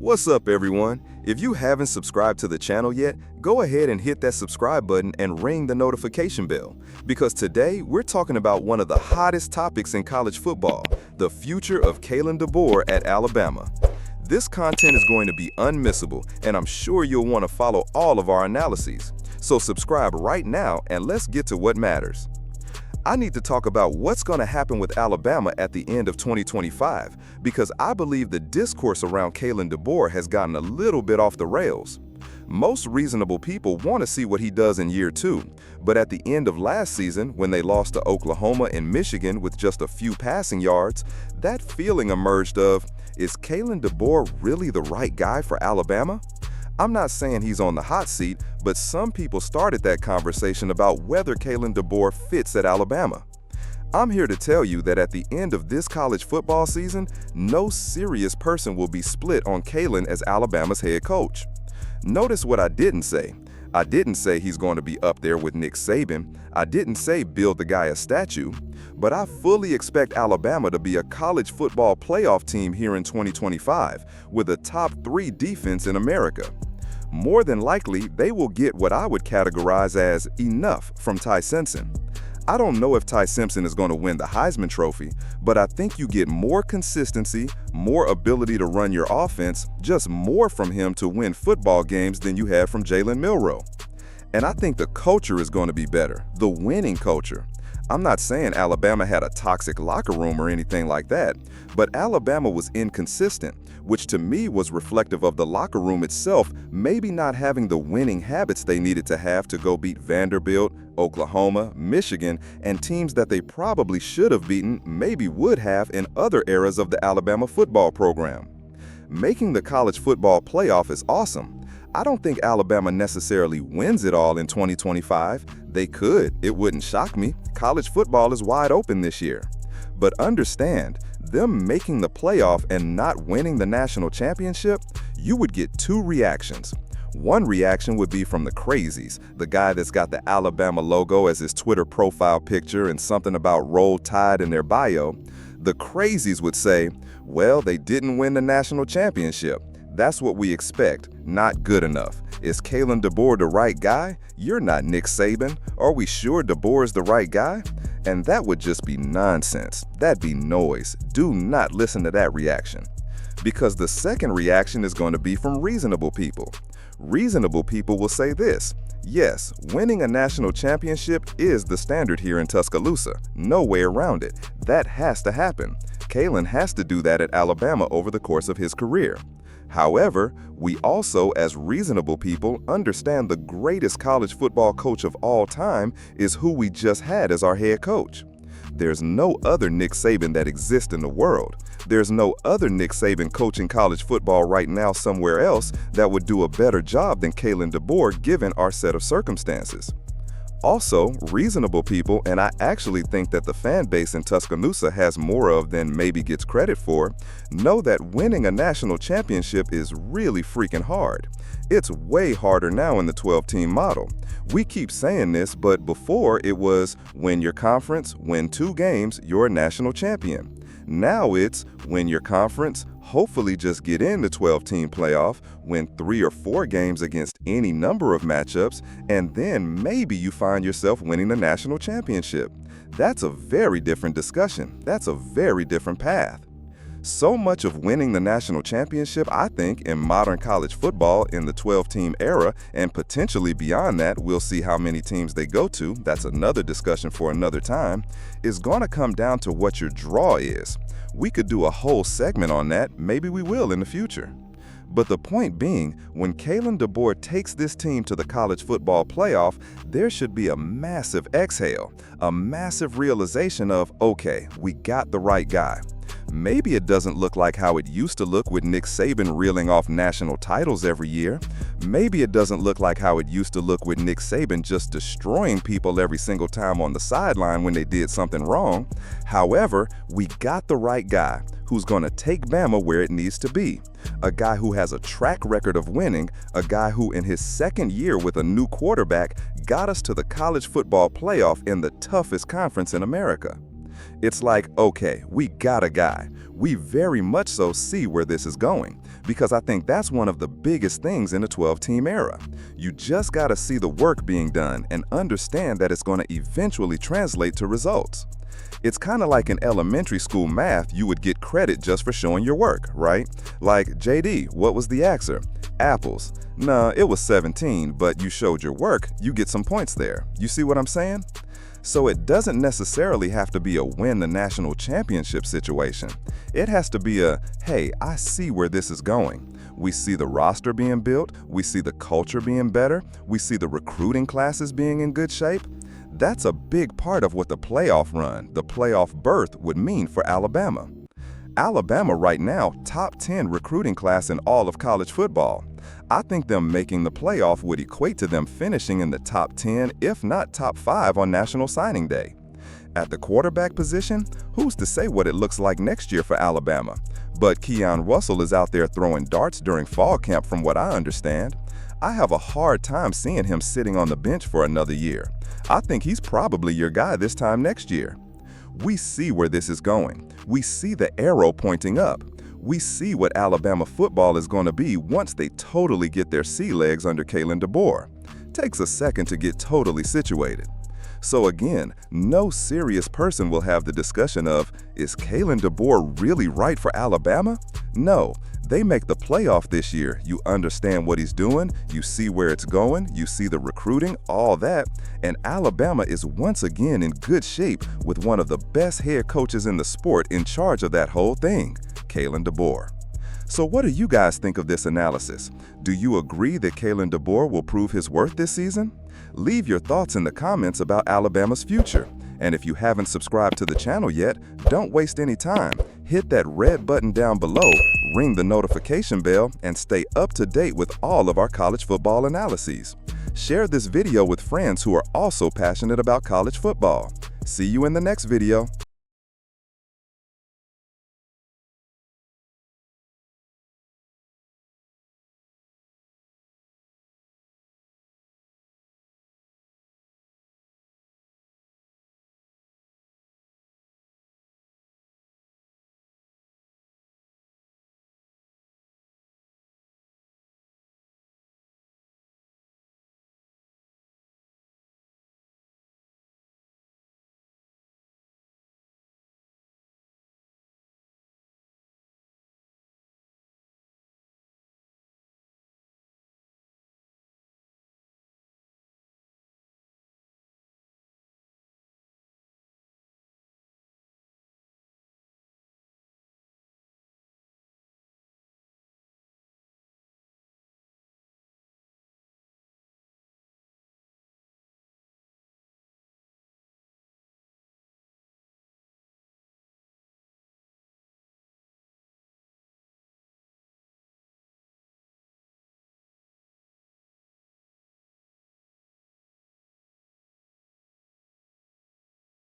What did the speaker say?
What's up, everyone? If you haven't subscribed to the channel yet, go ahead and hit that subscribe button and ring the notification bell, because today we're talking about one of the hottest topics in college football, the future of Kalen DeBoer at Alabama. This content is going to be unmissable, and I'm sure you'll want to follow all of our analyses. So subscribe right now and let's get to what matters. I need to talk about what's going to happen with Alabama at the end of 2025, because I believe the discourse around Kalen DeBoer has gotten a little bit off the rails. Most reasonable people want to see what he does in year 2, but at the end of last season, when they lost to Oklahoma and Michigan with just a few passing yards, that feeling emerged of, is Kalen DeBoer really the right guy for Alabama? I'm not saying he's on the hot seat, but some people started that conversation about whether Kalen DeBoer fits at Alabama. I'm here to tell you that at the end of this college football season, no serious person will be split on Kalen as Alabama's head coach. Notice what I didn't say. I didn't say he's going to be up there with Nick Saban. I didn't say build the guy a statue. But I fully expect Alabama to be a college football playoff team here in 2025 with a top 3 defense in America. More than likely, they will get what I would categorize as enough from Ty Simpson. I don't know if Ty Simpson is going to win the Heisman Trophy, but I think you get more consistency, more ability to run your offense, just more from him to win football games than you had from Jalen Milroe. And I think the culture is going to be better, the winning culture. I'm not saying Alabama had a toxic locker room or anything like that, but Alabama was inconsistent, which to me was reflective of the locker room itself maybe not having the winning habits they needed to have to go beat Vanderbilt, Oklahoma, Michigan, and teams that they probably should have beaten, maybe would have in other eras of the Alabama football program. Making the college football playoff is awesome. I don't think Alabama necessarily wins it all in 2025. They could, it wouldn't shock me. College football is wide open this year. But understand, them making the playoff and not winning the national championship, you would get 2 reactions. One reaction would be from the crazies, the guy that's got the Alabama logo as his Twitter profile picture and something about Roll Tide in their bio. The crazies would say, well, they didn't win the national championship. That's what we expect, not good enough. Is Kalen DeBoer the right guy? You're not Nick Saban. Are we sure DeBoer is the right guy? And that would just be nonsense. That'd be noise. Do not listen to that reaction. Because the second reaction is going to be from reasonable people. Reasonable people will say this: yes, winning a national championship is the standard here in Tuscaloosa. No way around it. That has to happen. Kalen has to do that at Alabama over the course of his career. However, we also, as reasonable people, understand the greatest college football coach of all time is who we just had as our head coach. There's no other Nick Saban that exists in the world. There's no other Nick Saban coaching college football right now somewhere else that would do a better job than Kalen DeBoer given our set of circumstances. Also, reasonable people, and I actually think that the fan base in Tuscaloosa has more of than maybe gets credit for, know that winning a national championship is really freaking hard. It's way harder now in the 12-team model. We keep saying this, but before it was win your conference, win 2 games, you're a national champion. Now it's win your conference, hopefully just get in the 12-team playoff, win 3 or 4 games against any number of matchups, and then maybe you find yourself winning the national championship. That's a very different discussion. That's a very different path. So much of winning the national championship, I think, in modern college football in the 12-team era, and potentially beyond that, we'll see how many teams they go to, that's another discussion for another time, is going to come down to what your draw is. We could do a whole segment on that, maybe we will in the future. But the point being, when Kalen DeBoer takes this team to the college football playoff, there should be a massive exhale, a massive realization of, okay, we got the right guy. Maybe it doesn't look like how it used to look with Nick Saban reeling off national titles every year. Maybe it doesn't look like how it used to look with Nick Saban just destroying people every single time on the sideline when they did something wrong. However, we got the right guy who's going to take Bama where it needs to be. A guy who has a track record of winning, a guy who in his second year with a new quarterback got us to the college football playoff in the toughest conference in America. It's like, okay, we got a guy. We very much so see where this is going. because I think that's one of the biggest things in the 12-team era. You just got to see the work being done and understand that it's going to eventually translate to results. It's kind of like in elementary school math, you would get credit just for showing your work, right? Like, JD, what was the answer? Apples. Nah, it was 17, but you showed your work, you get some points there. You see what I'm saying? So it doesn't necessarily have to be a win the national championship situation. It has to be a, hey, I see where this is going. We see the roster being built, we see the culture being better, we see the recruiting classes being in good shape. That's a big part of what the playoff run, the playoff berth, would mean for Alabama. Alabama right now, top 10 recruiting class in all of college football. I think them making the playoff would equate to them finishing in the top 10, if not top 5 on National Signing Day. At the quarterback position, who's to say what it looks like next year for Alabama? But Keon Russell is out there throwing darts during fall camp from what I understand. I have a hard time seeing him sitting on the bench for another year. I think he's probably your guy this time next year. We see where this is going. We see the arrow pointing up. We see what Alabama football is going to be once they totally get their sea legs under Kalen DeBoer. Takes a second to get totally situated. So again, no serious person will have the discussion of, is Kalen DeBoer really right for Alabama? No, they make the playoff this year. You understand what he's doing, you see where it's going, you see the recruiting, all that, and Alabama is once again in good shape with one of the best head coaches in the sport in charge of that whole thing, Kalen DeBoer. So what do you guys think of this analysis? Do you agree that Kalen DeBoer will prove his worth this season? Leave your thoughts in the comments about Alabama's future. And if you haven't subscribed to the channel yet, don't waste any time. Hit that red button down below, ring the notification bell, and stay up to date with all of our college football analyses. Share this video with friends who are also passionate about college football. See you in the next video.